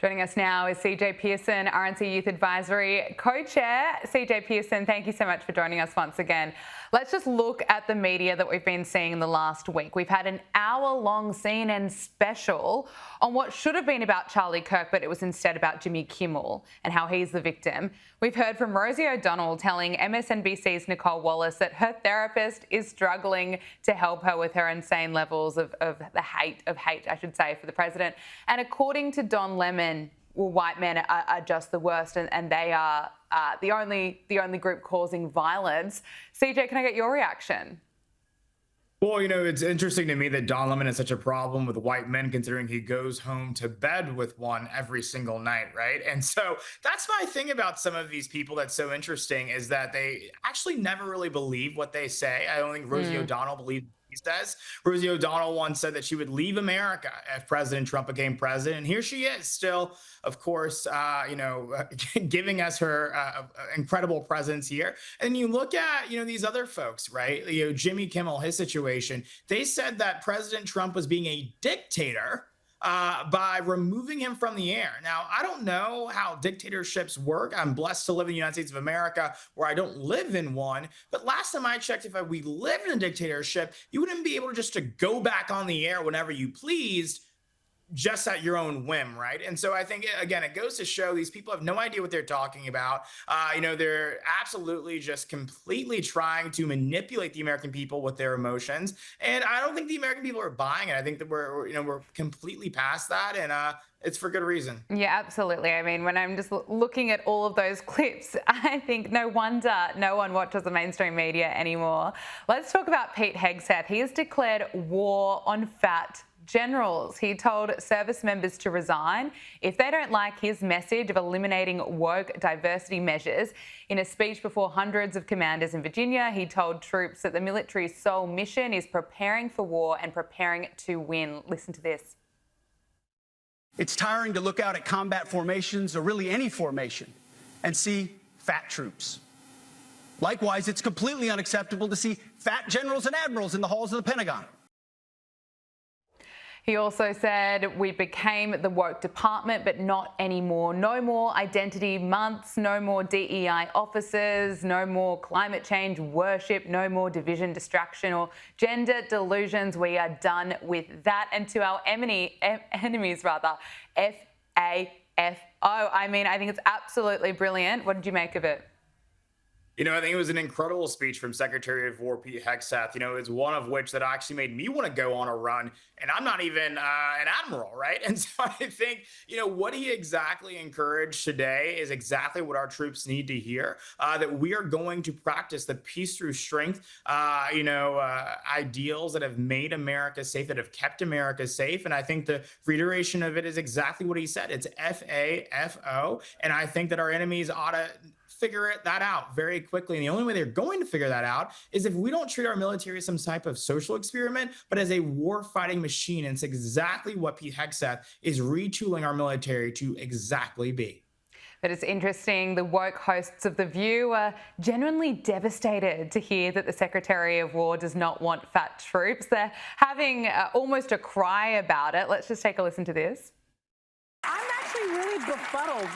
Joining us now is CJ Pearson, RNC Youth Advisory co-chair. CJ Pearson, thank you so much for joining us once again. Let's just look at the media that we've been seeing in the last week. We've had an hour-long CNN special on what should have been about Charlie Kirk, but it was instead about Jimmy Kimmel and how he's the victim. We've heard from Rosie O'Donnell telling MSNBC's Nicole Wallace that her therapist is struggling to help her with her insane levels of hate, for the president. And according to Don Lemon, well, white men are just the worst, and they are the only group causing violence. CJ, can I get your reaction? Well, it's interesting to me that Don Lemon has such a problem with white men, considering he goes home to bed with one every single night, right? And so that's my thing about some of these people that's so interesting, is that they actually never really believe what they say. I don't think Rosie O'Donnell believes he says. Rosie O'Donnell once said that she would leave America if President Trump became president. And here she is still, of course, giving us her incredible presence here. And you look at, these other folks, right? Jimmy Kimmel, his situation, they said that President Trump was being a dictator by removing him from the air. Now, I don't know how dictatorships work. I'm blessed to live in the United States of America, where I don't live in one. But last time I checked, if we lived in a dictatorship, you wouldn't be able to go back on the air whenever you pleased, just at your own whim, right? And so I think, again, it goes to show these people have no idea what they're talking about. They're absolutely just completely trying to manipulate the American people with their emotions. And I don't think the American people are buying it. I think that we're completely past that, and it's for good reason. Yeah, absolutely. I mean, when I'm just looking at all of those clips, I think no wonder no one watches the mainstream media anymore. Let's talk about Pete Hegseth. He has declared war on fat generals. He told service members to resign if they don't like his message of eliminating woke diversity measures. In a speech before hundreds of commanders in Virginia, he told troops that the military's sole mission is preparing for war and preparing to win. Listen to this. It's tiring to look out at combat formations, or really any formation, and see fat troops. Likewise, it's completely unacceptable to see fat generals and admirals in the halls of the Pentagon. He also said we became the woke department, but not anymore. No more identity months, no more DEI officers, no more climate change worship, no more division, distraction, or gender delusions. We are done with that. And to our enemies, FAFO. I mean, I think it's absolutely brilliant. What did you make of it? I think it was an incredible speech from Secretary of War Pete Hegseth. It's one of which that actually made me want to go on a run. And I'm not even an admiral, right? And so I think, what he exactly encouraged today is exactly what our troops need to hear, that we are going to practice the peace through strength, ideals that have made America safe, that have kept America safe. And I think the reiteration of it is exactly what he said. It's FAFO. And I think that our enemies ought to figure that out very quickly. And the only way they're going to figure that out is if we don't treat our military as some type of social experiment, but as a war-fighting machine. And it's exactly what Pete Hegseth is retooling our military to exactly be. But it's interesting, the woke hosts of The View are genuinely devastated to hear that the Secretary of War does not want fat troops. They're having almost a cry about it. Let's just take a listen to this. I'm actually really befuddled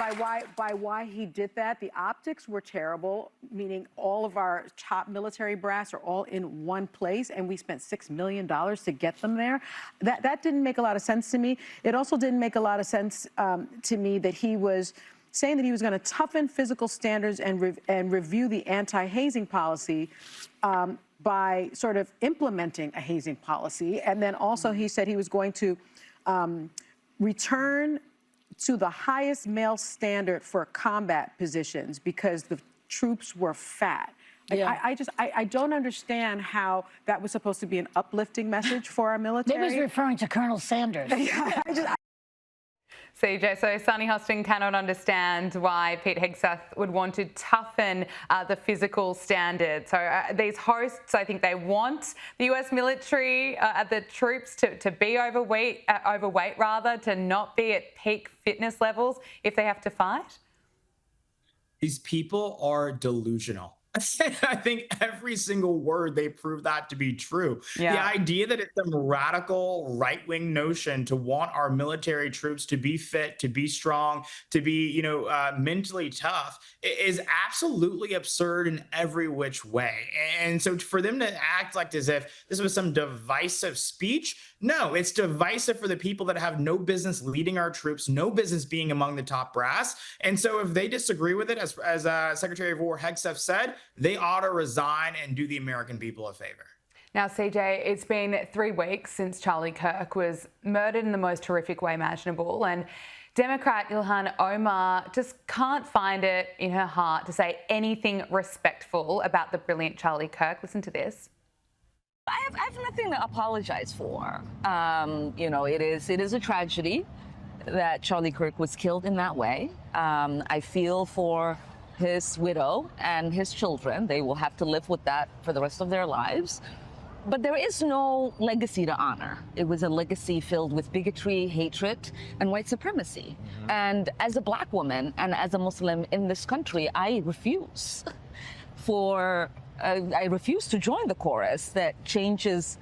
by why he did that. The optics were terrible, meaning all of our top military brass are all in one place, and we spent $6 million to get them there. That didn't make a lot of sense to me. It also didn't make a lot of sense to me that he was saying that he was going to toughen physical standards and review the anti-hazing policy by sort of implementing a hazing policy. And then also he said he was going to return to the highest male standard for combat positions because the troops were fat. Yeah. I don't understand how that was supposed to be an uplifting message for our military. Maybe he's referring to Colonel Sanders. CJ, so Sunny Hostin cannot understand why Pete Hegseth would want to toughen the physical standards. So these hosts, I think they want the US military, the troops to be overweight, to not be at peak fitness levels if they have to fight. These people are delusional. I think every single word they prove that to be true. Yeah. The idea that it's some radical right-wing notion to want our military troops to be fit, to be strong, to be, mentally tough is absolutely absurd in every which way. And so for them to act like as if this was some divisive speech, no, it's divisive for the people that have no business leading our troops, no business being among the top brass. And so if they disagree with it, as Secretary of War Hegseth said, they ought to resign and do the American people a favor. Now, CJ, it's been 3 weeks since Charlie Kirk was murdered in the most horrific way imaginable, and Democrat Ilhan Omar just can't find it in her heart to say anything respectful about the brilliant Charlie Kirk. Listen to this. I have nothing to apologize for. It is a tragedy that Charlie Kirk was killed in that way. I feel for his widow and his children. They will have to live with that for the rest of their lives. But there is no legacy to honor. It was a legacy filled with bigotry, hatred, and white supremacy. Mm-hmm. And as a Black woman and as a Muslim in this country, I refuse to join the chorus that changes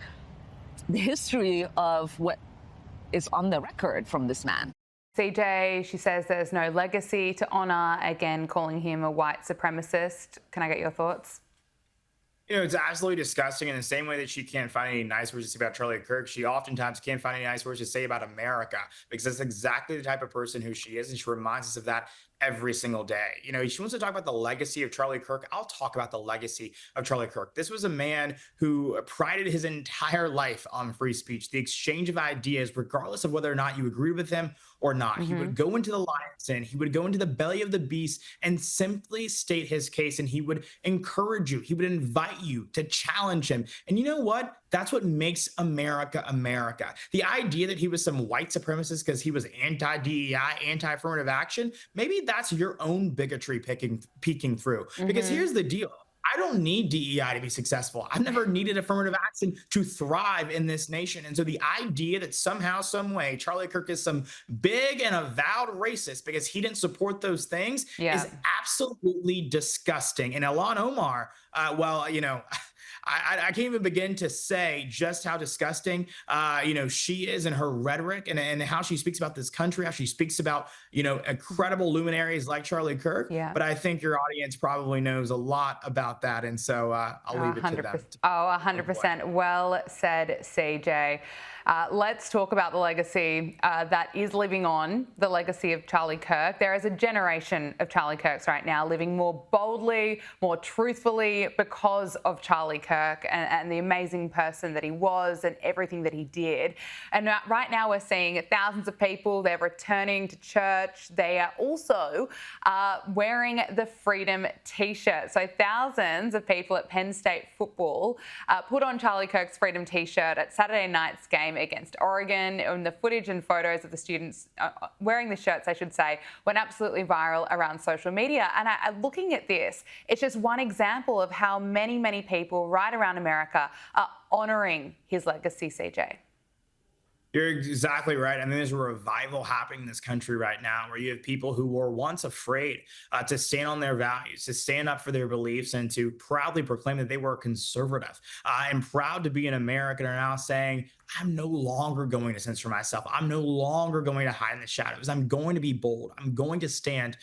the history of what is on the record from this man. CJ, she says there's no legacy to honour, again calling him a white supremacist. Can I get your thoughts? It's absolutely disgusting. In the same way that she can't find any nice words to say about Charlie Kirk, she oftentimes can't find any nice words to say about America, because that's exactly the type of person who she is. And she reminds us of that every single day. She wants to talk about the legacy of Charlie Kirk. I'll talk about the legacy of Charlie Kirk. This was a man who prided his entire life on free speech, the exchange of ideas, regardless of whether or not you agreed with him or not. Mm-hmm. He would go into the lion's den, he would go into the belly of the beast and simply state his case. And he would encourage you, he would invite you to challenge him. And you know what? That's what makes America America. The idea that he was some white supremacist because he was anti-DEI, anti-affirmative action, maybe that's your own bigotry peeking through. Mm-hmm. Because here's the deal. I don't need DEI to be successful. I've never needed affirmative action to thrive in this nation. And so the idea that somehow, some way, Charlie Kirk is some big and avowed racist because he didn't support those things is absolutely disgusting. And Ilhan Omar, I can't even begin to say just how disgusting, she is in her rhetoric and how she speaks about this country, how she speaks about, incredible luminaries like Charlie Kirk. Yeah. But I think your audience probably knows a lot about that. And so I'll leave it to them. 100%. Well said, CJ. Let's talk about the legacy that is living on, the legacy of Charlie Kirk. There is a generation of Charlie Kirks right now living more boldly, more truthfully because of Charlie Kirk and the amazing person that he was and everything that he did. And right now we're seeing thousands of people, they're returning to church. They are also wearing the Freedom T-shirt. So thousands of people at Penn State football put on Charlie Kirk's Freedom T-shirt at Saturday night's game against Oregon, and the footage and photos of the students wearing the shirts, I should say, went absolutely viral around social media. And looking at this, it's just one example of how many, many people right around America are honouring his legacy, CJ. You're exactly right. I mean, there's a revival happening in this country right now where you have people who were once afraid to stand on their values, to stand up for their beliefs, and to proudly proclaim that they were conservative and proud to be an American are now saying, I'm no longer going to censor myself. I'm no longer going to hide in the shadows. I'm going to be bold. I'm going to stand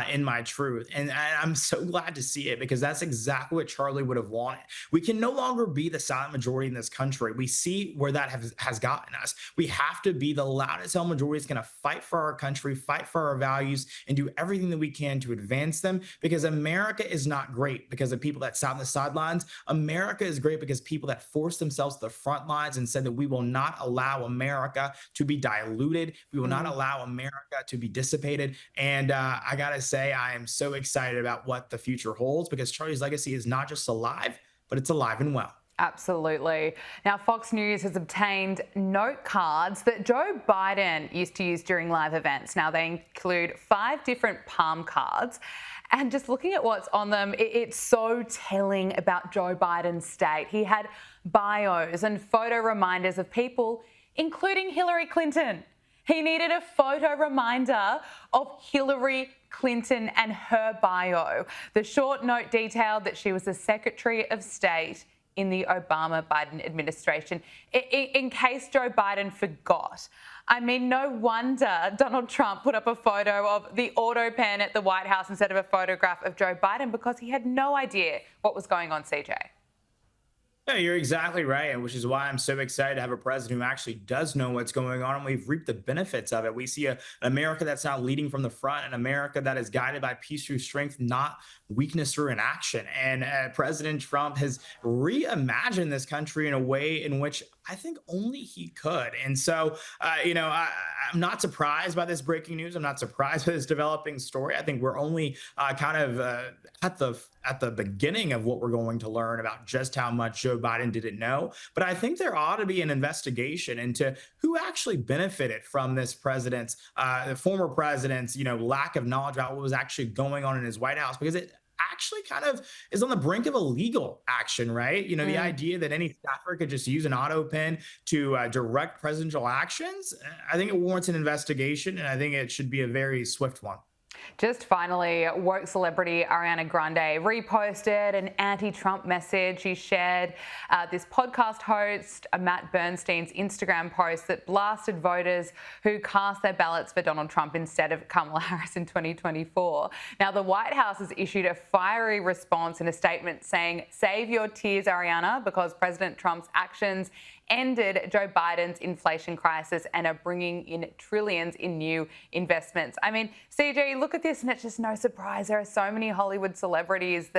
in my truth. And I'm so glad to see it, because that's exactly what Charlie would have wanted. We can no longer be the silent majority in this country. We see where that has gotten us. We have to be the loudest held majority that's going to fight for our country, fight for our values, and do everything that we can to advance them, because America is not great because of people that sat on the sidelines. America is great because people that forced themselves to the front lines and said that we will not allow America to be diluted. We will not allow America to be dissipated. And I got to say, I am so excited about what the future holds, because Charlie's legacy is not just alive, but it's alive and well. Absolutely. Now, Fox News has obtained note cards that Joe Biden used to use during live events. Now, they include 5 different palm cards. And just looking at what's on them, it's so telling about Joe Biden's state. He had bios and photo reminders of people, including Hillary Clinton. He needed a photo reminder of Hillary Clinton and her bio. The short note detailed that she was the Secretary of State in the Obama-Biden administration, in case Joe Biden forgot. I mean, no wonder Donald Trump put up a photo of the auto pen at the White House instead of a photograph of Joe Biden, because he had no idea what was going on, CJ. Yeah, you're exactly right, and which is why I'm so excited to have a president who actually does know what's going on, and we've reaped the benefits of it. We see an America that's now leading from the front, an America that is guided by peace through strength, not weakness through inaction. And President Trump has reimagined this country in a way in which I think only he could. And so, I'm not surprised by this breaking news. I'm not surprised by this developing story. I think we're only at the beginning of what we're going to learn about just how much Joe Biden didn't know. But I think there ought to be an investigation into who actually benefited from this president's, the former president's, lack of knowledge about what was actually going on in his White House, because it actually kind of is on the brink of illegal action, right? The idea that any staffer could just use an auto pen to direct presidential actions, I think it warrants an investigation, and I think it should be a very swift one. Just finally, woke celebrity Ariana Grande reposted an anti-Trump message. She shared this podcast host, Matt Bernstein's Instagram post that blasted voters who cast their ballots for Donald Trump instead of Kamala Harris in 2024. Now, the White House has issued a fiery response in a statement saying, "Save your tears, Ariana, because President Trump's actions ended Joe Biden's inflation crisis and are bringing in trillions in new investments." I mean, CJ, look at this and it's just no surprise. There are so many Hollywood celebrities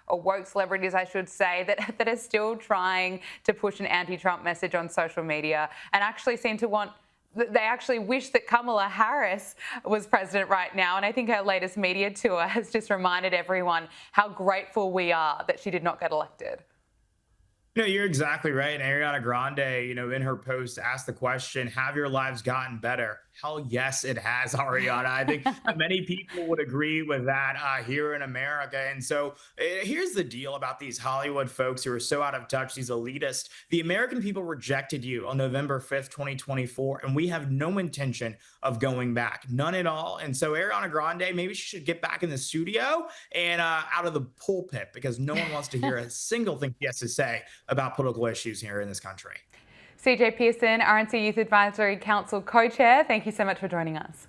or woke celebrities, I should say, that are still trying to push an anti-Trump message on social media and actually they actually wish that Kamala Harris was president right now. And I think her latest media tour has just reminded everyone how grateful we are that she did not get elected. No, you're exactly right. And Ariana Grande, in her post asked the question, have your lives gotten better? Hell yes, it has, Ariana. I think many people would agree with that here in America. And so here's the deal about these Hollywood folks who are so out of touch, these elitists. The American people rejected you on November 5th, 2024, and we have no intention of going back, none at all. And so Ariana Grande, maybe she should get back in the studio and out of the pulpit, because no one wants to hear a single thing she has to say about political issues here in this country. CJ Pearson, RNC Youth Advisory Council co-chair, thank you so much for joining us.